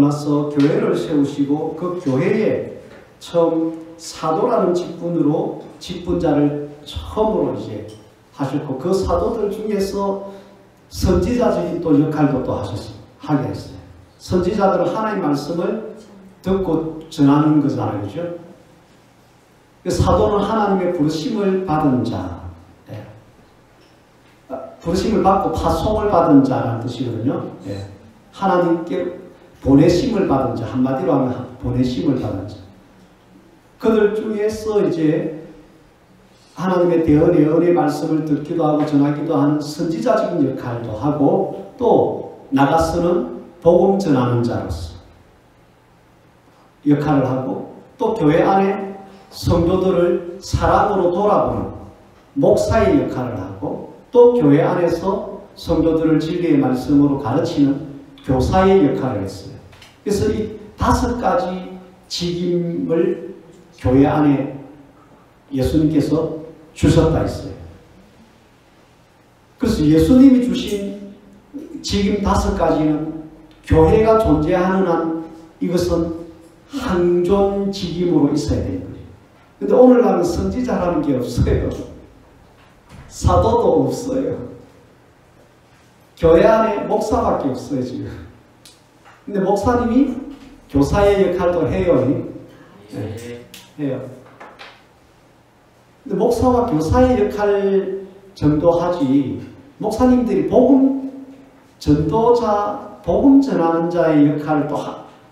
나서 교회를 세우시고 그 교회에 처음 사도라는 직분으로 직분자를 처음으로 이제 하셨고 그 사도들 중에서 선지자적인 또 역할도 또 하게 했어요. 선지자들은 하나님의 말씀을 듣고 전하는 거잖아요. 그죠? 사도는 하나님의 부르심을 받은 자, 부르심을 받고 파송을 받은 자라는 뜻이거든요. 하나님께 보내심을 받은 자, 한마디로 하면 보내심을 받은 자. 그들 중에서 이제 하나님의 대언의 은혜의 말씀을 듣기도 하고 전하기도 하는 선지자적인 역할도 하고 또 나가서는 복음 전하는 자로서 역할을 하고 또 교회 안에 성도들을 사랑으로 돌아보는 목사의 역할을 하고, 또 교회 안에서 성도들을 진리의 말씀으로 가르치는 교사의 역할을 했어요. 그래서 이 5가지 직임을 교회 안에 예수님께서 주셨다 했어요. 그래서 예수님이 주신 직임 5가지는 교회가 존재하는 한 이것은 항존 직임으로 있어야 되는 거예요. 근데 오늘날은 선지자라는 게 없어요. 사도도 없어요. 교회 안에 목사밖에 없어요, 지금. 근데 목사님이 교사의 역할도 해요. 네, 해요. 근데 목사와 교사의 역할 정도 하지, 목사님들이 복음 전도자, 복음 전하는 자의 역할을 또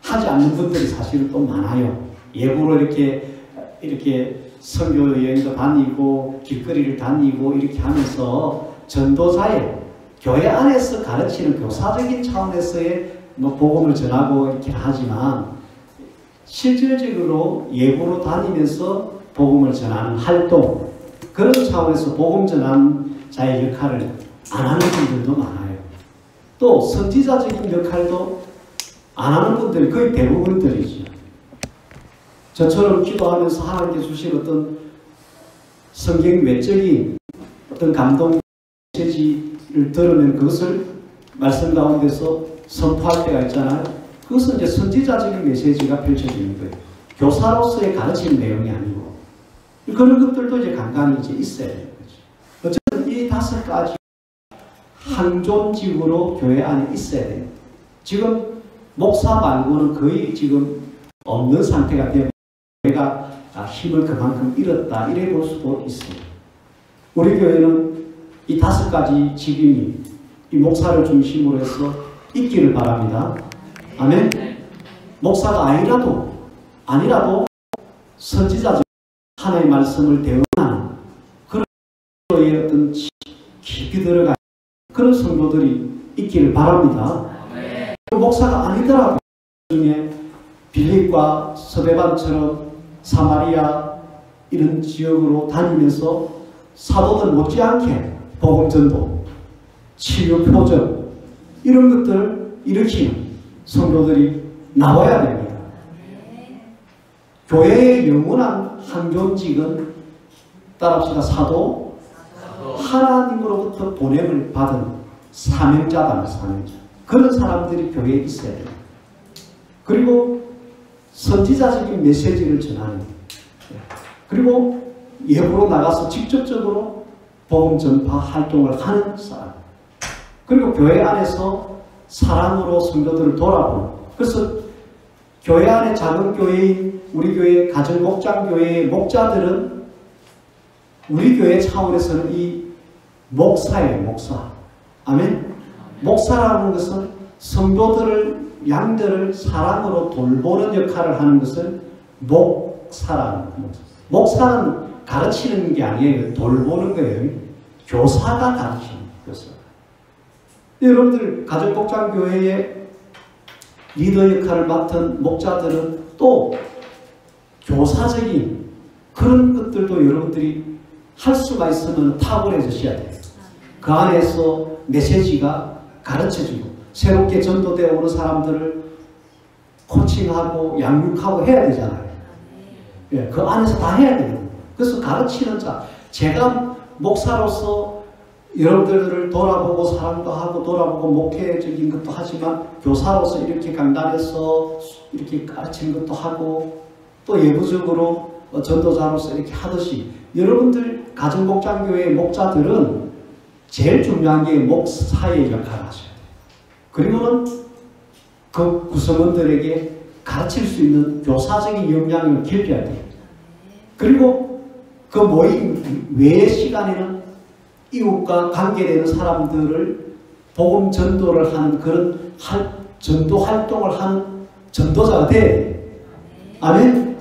하지 않는 분들이 사실은 또 많아요. 예부로 이렇게 선교 여행도 다니고 길거리를 다니고 이렇게 하면서 전도자의, 교회 안에서 가르치는 교사적인 차원에서의 복음을 전하고 이렇게 하지만, 실질적으로 예부로 다니면서 복음을 전하는 활동, 그런 차원에서 복음 전하는 자의 역할을 안 하는 분들도 많아요. 또 선지자적인 역할도 안 하는 분들이 거의 대부분들이죠. 저처럼 기도하면서 하나님께 주신 어떤 성경 외적인 어떤 감동 메시지를 들으면 그것을 말씀 가운데서 선포할 때가 있잖아요. 그것은 이제 선지자적인 메시지가 펼쳐지는 거예요. 교사로서의 가르치는 내용이 아니고, 그런 것들도 이제 간간히 이제 있어야 되는 거죠. 어쨌든 이 5가지 항존직으로 교회 안에 있어야 돼요. 지금 목사 말고는 거의 지금 없는 상태가 되면 교회가 힘을 그만큼 잃었다, 이래 볼 수도 있어요. 우리 교회는 이 5가지 직임이 이 목사를 중심으로 해서 있기를 바랍니다. 아멘. 목사가 아니라도 선지자적 하나님의 말씀을 대응하는 그런 교회의 어떤 깊이 들어간 그런 성도들이 있기를 바랍니다. 목사가 아니더라도 중에 빌립과 서대반처럼 사마리아 이런 지역으로 다니면서 사도들 못지않게 복음전도, 치유 표적 이런 것들을 일으키는 성도들이 나와야 됩니다. 교회의 영원한 항존직은 따라합시다. 사도, 하나님으로부터 보냄을 받은 사명자다. 사명자. 그런 사람들이 교회에 있어야 돼요. 그리고 선지자적인 메시지를 전하는, 그리고 예부로 나가서 직접적으로 복음 전파 활동을 하는 사람, 그리고 교회 안에서 사랑으로 성도들을 돌아보는. 그래서 교회 안에 작은 교회인 우리 교회 가정목장교회의 목자들은 우리 교회 차원에서는 이 목사예요. 목사. 아멘. 목사라는 것은 성도들을, 양들을 사랑으로 돌보는 역할을 하는 것을 목사라는 거예요. 목사는 가르치는 게 아니에요. 돌보는 거예요. 교사가 가르치는 교사. 여러분들 가정목장교회의 리더 역할을 맡은 목자들은 또 교사적인 그런 것들도 여러분들이 할 수가 있으면 탁월해지셔야 돼요. 그 안에서 메시지가 가르쳐지고 새롭게 전도되어 오는 사람들을 코칭하고 양육하고 해야 되잖아요. 예, 그 안에서 다 해야 돼요. 그래서 가르치는 자, 제가 목사로서 여러분들을 돌아보고 사랑도 하고 돌아보고 목회적인 것도 하지만 교사로서 이렇게 강단에서 이렇게 가르치는 것도 하고 또 예부적으로 전도자로서 이렇게 하듯이 여러분들 가정목장교회의 목자들은 제일 중요한 게 목사의 역할을 하셔야 돼요. 그리고는 그 구성원들에게 가르칠 수 있는 교사적인 역량을 길러야 돼요. 그리고 그 모임 외의 시간에는 이웃과 관계되는 사람들을 복음 전도를 하는 그런 전도 활동을 하는 전도자가 돼. 아멘.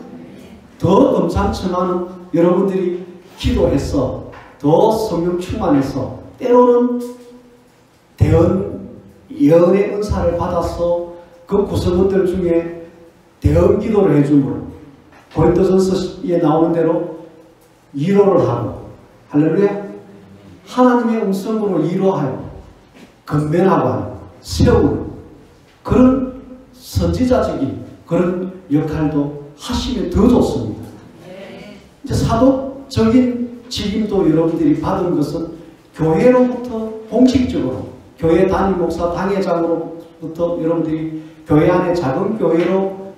더 금상첨화는 여러분들이 기도해서 더 성령 충만해서 때로는 예언의 은사를 받아서 그 구성원들 중에 대언 기도를 해줌으로 고린도전서에 나오는 대로 위로를 하고, 할렐루야, 하나님의 음성으로 위로하고 건면하고 하는, 세우는 그런 선지자적인 그런 역할도 하시면 더 좋습니다. 이제 사도적인 직임도 여러분들이 받은 것은 교회로부터 공식적으로, 교회 담임 목사 당회장으로부터 여러분들이 교회 안에 작은 교회로,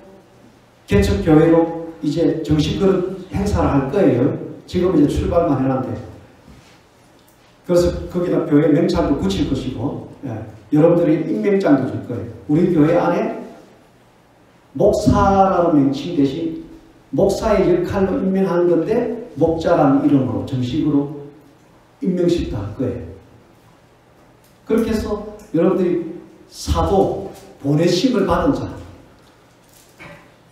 개척 교회로 이제 정식 그런 행사를 할 거예요. 지금 이제 출발만 해놨는데, 그래서 거기다 교회 명찰도 붙일 것이고, 여러분들이 임명장도 줄 거예요. 우리 교회 안에 목사라는 명칭 대신 목사의 역할로 임명하는 건데, 목자라는 이름으로 정식으로 임명식도 할 거예요. 그렇게 해서 여러분들이 사도, 보내심을 받은 자,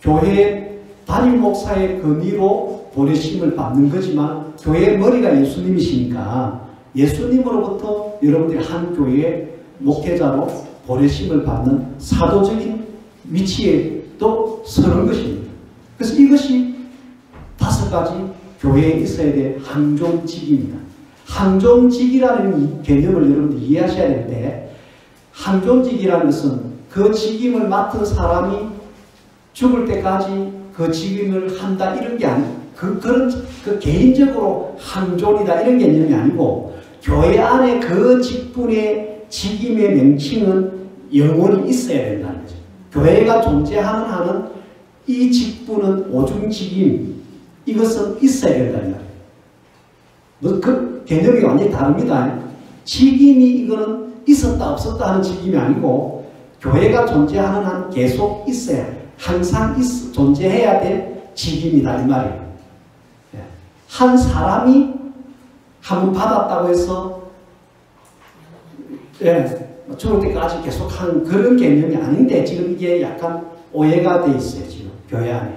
교회 담임 목사의 건의로 보내심을 받는 거지만, 교회의 머리가 예수님이시니까 예수님으로부터 여러분들이 한 교회의 목회자로 보내심을 받는 사도적인 위치에 또 서는 것입니다. 그래서 이것이 5가지 교회에 있어야 될 항종직입니다. 항종직이라는 이 개념을 여러분들이 이해하셔야 되는데, 항종직이라는 것은 그 직임을 맡은 사람이 죽을 때까지 그 직임을 한다 이런 게 아니고, 그 개인적으로 항존이다 이런 개념이 아니고, 교회 안에 그 직분의 직임의 명칭은 영원히 있어야 된다는 거죠. 교회가 존재하는 한은 이 직분은 오중직임, 이것은 있어야 된다는 말이에요. 그 개념이 완전히 다릅니다. 직임이 이거는 있었다 없었다 하는 직임이 아니고, 교회가 존재하는 한 계속 있어야, 항상 존재해야 될 직임이다 이 말이에요. 한 사람이 한번 받았다고 해서 죽을 때까지 계속 하는 그런 개념이 아닌데, 지금 이게 약간 오해가 돼 있어요. 지금 교회 안에.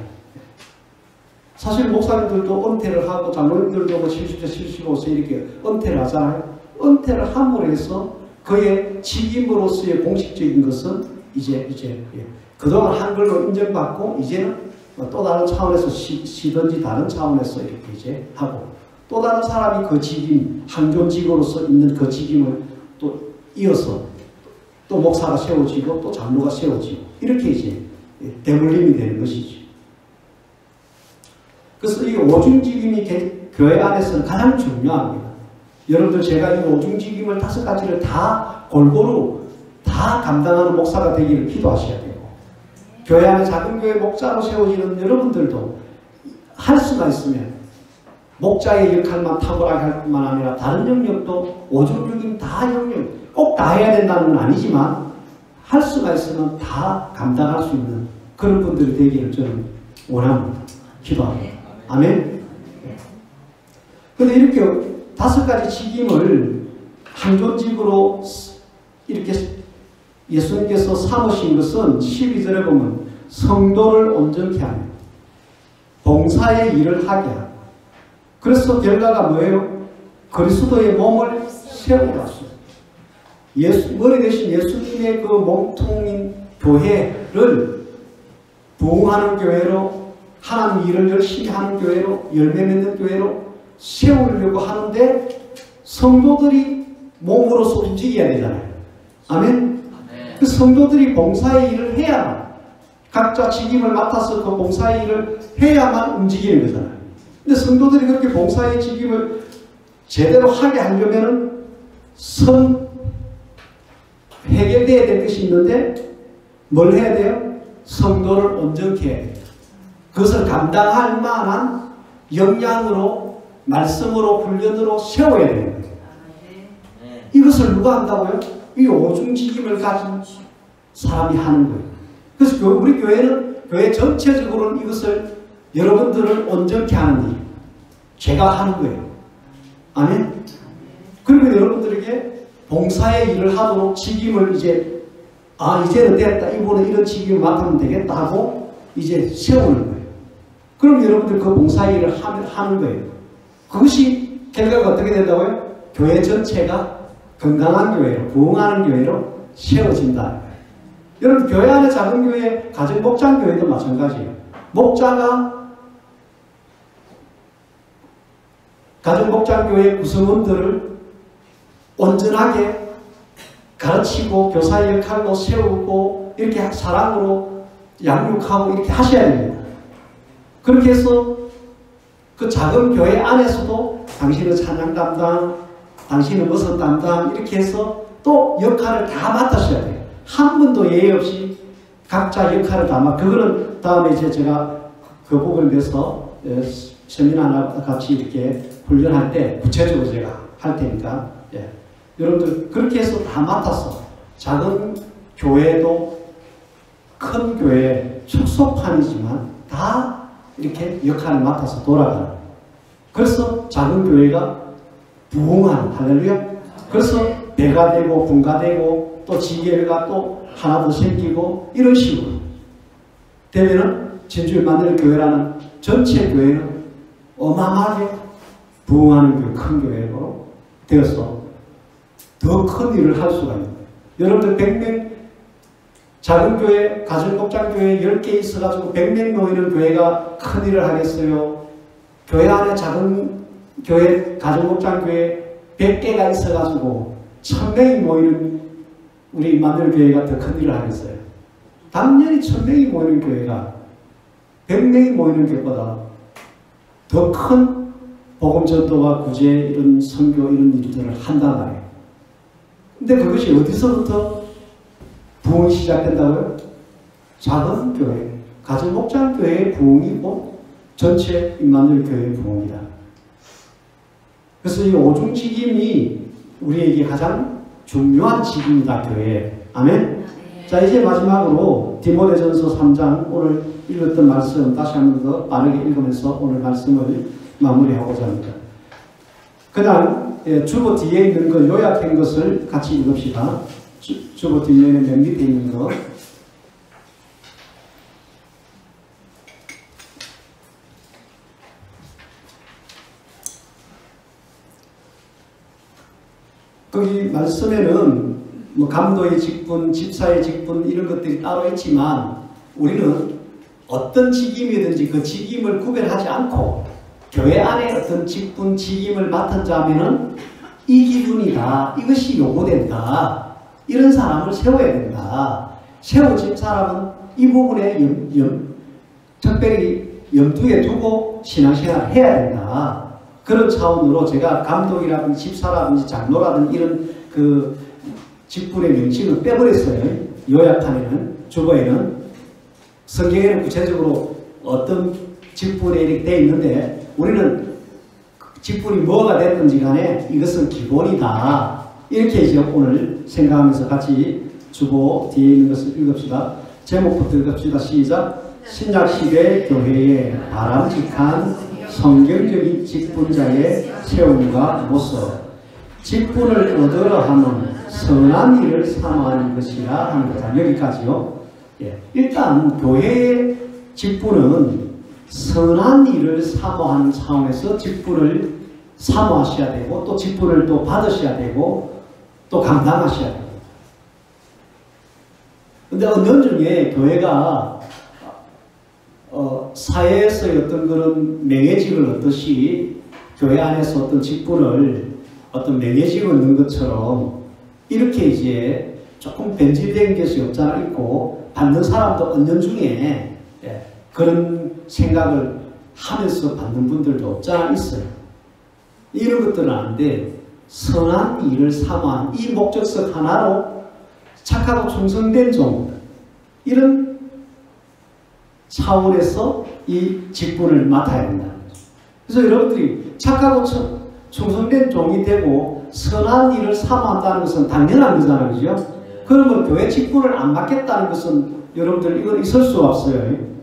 사실 목사님들도 은퇴를 하고 장로님들도 뭐 70세, 75세 이렇게 은퇴를 하잖아요. 은퇴를 함으로 해서 그의 직임으로서의 공식적인 것은 이제 그동안 한 걸로 인정받고, 이제는 또 다른 차원에서 쉬든지 다른 차원에서 이렇게 이제 하고, 또 다른 사람이 그 직임, 항존직으로서 있는 그 직임을 또 이어서 또 목사가 세워지고 또 장로가 세워지고, 이렇게 이제 대물림이 되는 것이죠. 그래서 이 오중직임이 교회 안에서는 가장 중요합니다. 여러분들, 제가 이 오중직임을 5가지를 다 골고루 다 감당하는 목사가 되기를 기도하셔야 돼요. 교회 안에 작은 교회 목자로 세워지는 여러분들도 할 수가 있으면 목자의 역할만 탁월하게 할 뿐만 아니라 다른 영역도 오중직임 다 영역 꼭 다 해야 된다는 건 아니지만, 할 수가 있으면 다 감당할 수 있는 그런 분들이 되기를 저는 원합니다. 기도합니다. 아멘. 그런데 이렇게 5가지 직임을 항존직으로 이렇게 예수님께서 삼으신 것은 12절에 보면 성도를 온전케 하며 봉사의 일을 하게 하고, 그래서 결과가 뭐예요? 그리스도의 몸을 세우라. 머리 대신 예수님의 그 몸통인 교회를 부흥하는 교회로, 하나님 일을 열심히 하는 교회로, 열매 맺는 교회로 세우려고 하는데, 성도들이 몸으로서 움직여야 되잖아요. 아멘? 그 성도들이 봉사의 일을 해야만, 각자 직임을 맡아서 그 봉사의 일을 해야만 움직이는 거잖아요. 근데 성도들이 그렇게 봉사의 직임을 제대로 하게 하려면은 해결돼야 될 것이 있는데, 뭘 해야 돼요? 성도를 온전케 해야 돼요. 그것을 감당할 만한 역량으로, 말씀으로, 훈련으로 세워야 되는 거예요. 이것을 누가 한다고요? 이 오중직임을 가진 사람이 하는 거예요. 그래서 우리 교회는, 교회 전체적으로는 이것을, 여러분들을 온전케 하는 일, 제가 하는 거예요. 아멘? 그리고 여러분들에게 봉사의 일을 하도록 직임을 이제, 이제는 됐다, 이번에 이런 직임을 맡으면 되겠다 하고 이제 세우는 거예요. 그럼 여러분들 그 봉사의 일을 하는 거예요. 그것이 결과가 어떻게 된다고요? 교회 전체가 건강한 교회로, 부흥하는 교회로 세워진다. 여러분, 교회 안에 작은 교회, 가정 목장 교회도 마찬가지예요. 목자가 가정목장교회 구성원들을 온전하게 가르치고 교사의 역할로 세우고 이렇게 사랑으로 양육하고 이렇게 하셔야 됩니다. 그렇게 해서 그 작은 교회 안에서도 당신은 찬양 담당, 당신은 무슨 담당 이렇게 해서 또 역할을 다 맡으셔야 돼요. 한 분도 예의 없이 각자 역할을 다 그거는 다음에 이제 제가 그 부분에 대해서 세미나나 같이 이렇게 훈련할 때 구체적으로 제가 할 테니까 여러분들 그렇게 해서 다 맡았어. 작은 교회도 큰 교회 축소판이지만 다 이렇게 역할을 맡아서 돌아가는. 그래서 작은 교회가 부흥하는, 할렐루야. 그래서 배가 되고 분가 되고 또 지교회가 또 하나 더 생기고 이런 식으로 되면은 진주의 만드는 교회라는 전체 교회는 어마어마하게 부흥하는 교회, 큰 교회로 되어서 더 큰 일을 할 수가 있는 거예요. 여러분들 100명 작은 교회, 가정목장교회 10개 있어가지고 100명 모이는 교회가 큰 일을 하겠어요? 교회 안에 작은 교회, 가정목장교회 100개가 있어가지고 1000명이 모이는 우리 만들교회가 더 큰 일을 하겠어요? 당연히 1000명이 모이는 교회가 100명이 모이는 교회보다 더 큰 복음전도와 구제 이런 선교 이런 일들을 한단 말이에요. 근데 그것이 어디서부터 부흥이 시작된다고요? 작은 교회, 가정목장교회의 부흥이고 전체 임마누엘교회의 부흥이다. 그래서 이 오중직임이 우리에게 가장 중요한 직임이다, 교회에. 아멘? 자, 이제 마지막으로 디모데전서 3장 오늘 읽었던 말씀 다시 한 번 더 빠르게 읽으면서 오늘 말씀을 마무리하고자 합니다. 그 다음 주보 뒤에 있는 거 요약한 것을 같이 읽읍시다. 주보 뒷면에 맨 밑에 있는 거. 거기 말씀에는 뭐 감도의 직분, 집사의 직분 이런 것들이 따로 있지만 우리는 어떤 직임이든지 그 직임을 구별하지 않고 교회 안에 어떤 직분, 직임을 맡은 자면은 이 기분이다, 이것이 요구된다, 이런 사람을 세워야 된다. 세워진 사람은 이 부분에 특별히 염두에 두고 신앙생활을 해야 된다. 그런 차원으로 제가 감독이라든지 집사라든지 장로라든지 이런 그 직분의 명칭을 빼버렸어요. 요약판에는, 주보에는. 성경에는 구체적으로 어떤 직분에 이렇게 되어 있는데 우리는 직분이 뭐가 됐든지 간에 이것은 기본이다. 이렇게 이제 오늘 생각하면서 같이 주보 뒤에 있는 것을 읽읍시다. 제목부터 읽읍시다. 시작. 신약시대 교회의 바람직한 성경적인 직분자의 세움과 모습. 직분을 얻으러 하는 선한 일을 삼아하는 것이라 하는 거다. 여기까지요. 일단 교회의 직분은 선한 일을 사모하는 차원에서 직분을 사모하셔야 되고 또 직분을 또 받으셔야 되고 또 감당하셔야 되고. 근데 어느 중에 교회가 사회에서의 어떤 그런 명예직을 얻듯이 교회 안에서 어떤 직분을 어떤 명예직을 얻는 것처럼 이렇게 이제 조금 변질된 것이 없잖아 있고 받는 사람도 얻는 중에 그런 생각을 하면서 받는 분들도 없잖아 있어요. 이런 것들은 아닌데 선한 일을 사모한 이 목적성 하나로 착하고 충성된 종 이런 차원에서 이 직분을 맡아야 된다. 그래서 여러분들이 착하고 충성된 종이 되고 선한 일을 사모한다는 것은 당연한 거잖아요. 그죠? 그러면 교회 직분을 안 맡겠다는 것은 여러분들 이건 있을 수가 없어요.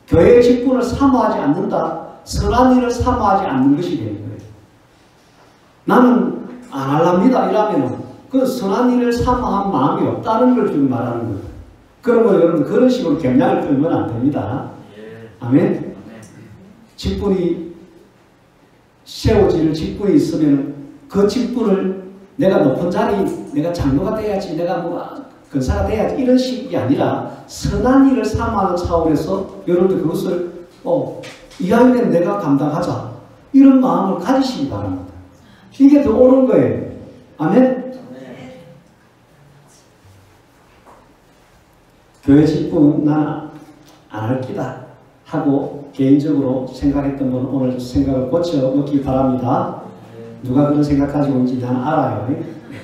교회의 직분을 사모하지 않는다. 선한 일을 사모하지 않는 것이 되는 거예요. 나는 안 할랍니다. 이러면은 그 선한 일을 사모한 마음이 없다는 걸 지금 말하는 거예요. 그러면 여러분 그런 식으로 경량을 끌면 안 됩니다. 아멘? 직분이 세워질 직분이 있으면 그 직분을 내가 높은 자리, 내가 장로가 돼야지, 내가 뭐 근사가 돼야지 이런 식이 아니라 선한 일을 사모하는 차원에서 여러분들 그것을 이왕이면 내가 감당하자. 이런 마음을 가지시기 바랍니다. 이게 더 옳은 거예요. 아멘? 교회 직분 나는 안 할 기다 하고 개인적으로 생각했던 분은 오늘 생각을 고쳐 놓기 바랍니다. 누가 그런 생각 가지고 있는지 나는 알아요.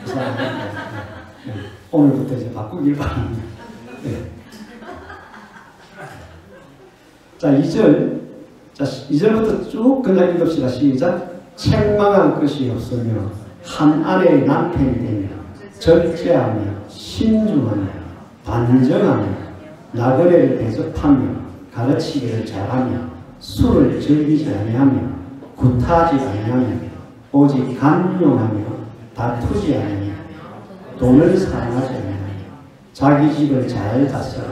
그 사람. 오늘부터 이제 바꾸길 바랍니다. 네. 자, 2절. 자, 2절부터 쭉 그냥 읽읍시다. 시작. 책망할 것이 없으며 한 아내의 남편이 되며 절제하며 신중하며 단정하며 나그네를 대접하며 가르치기를 잘하며 술을 즐기지 아니하며 구타하지 아니하며 오직 간용하며 다투지 아니하며 돈을 사랑하지 아니하며 자기 집을 잘 다스려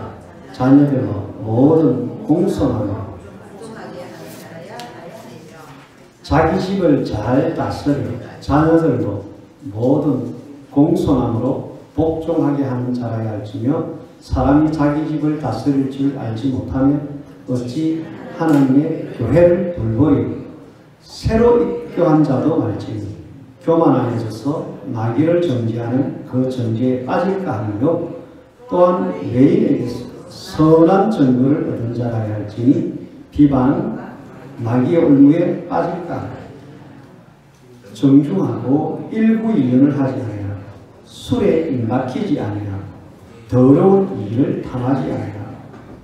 자녀들과 모든 공손하며 자기 집을 잘 다스려 자녀들도 모든 공손함으로 복종하게 하는 자라야 할지며 사람이 자기 집을 다스릴 줄 알지 못하면 어찌 하나님의 교회를 돌보리고 새로 입교한 자도 말지니 교만하여져서 마귀를 정죄하는 그 정죄에 빠질까 하며 또한 외인에게서 선한 증거를 얻은 자라야 할지니 비방 마귀의 올무에 빠질까 하며 정중하고 일구일연을 하지 아니하고 술에 입막히지 아니하고 더러운 일을 탐하지 아니하고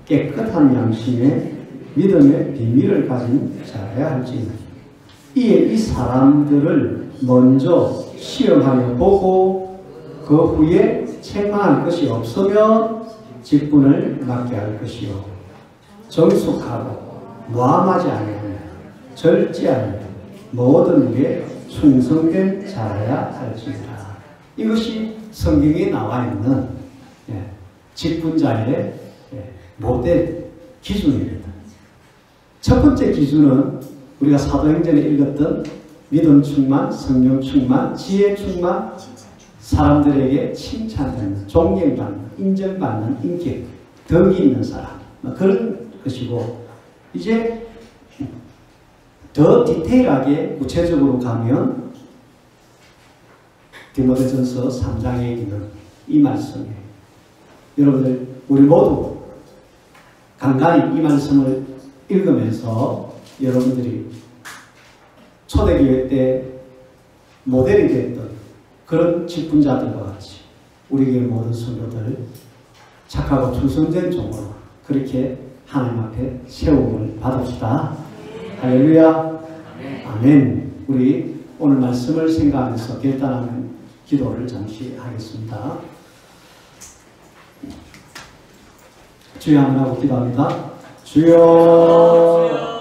깨끗한 양심에 믿음의 비밀을 가진 자라야 할지니 이에 이 사람들을 먼저 시험하여 보고 그 후에 책망할 것이 없으면 직분을 맡게 할 것이요 정숙하고 모함하지 아니하며 절제하며 모든 일에 충성된 자라야 할지니라. 이것이 성경에 나와 있는 직분자의 모델 기준입니다. 첫 번째 기준은 우리가 사도행전에 읽었던 믿음 충만, 성령 충만, 지혜 충만, 사람들에게 칭찬받는, 존경받는, 인정받는 인격, 덕이 있는 사람, 그런 것이고, 이제 더 디테일하게 구체적으로 가면 디모데전서 3장에 있는 이 말씀이에요. 여러분들 우리 모두 간간히 이 말씀을 읽으면서 여러분들이 초대교회 때 모델이 됐던 그런 직분자들과 같이 우리 교회 모든 성도들 착하고 충성된 종으로 그렇게 하나님 앞에 세움을 받읍시다. 할렐루야. 아멘. 우리 오늘 말씀을 생각하면서 결단하는 기도를 잠시 하겠습니다. 주여 하나님 기도합니다. 주여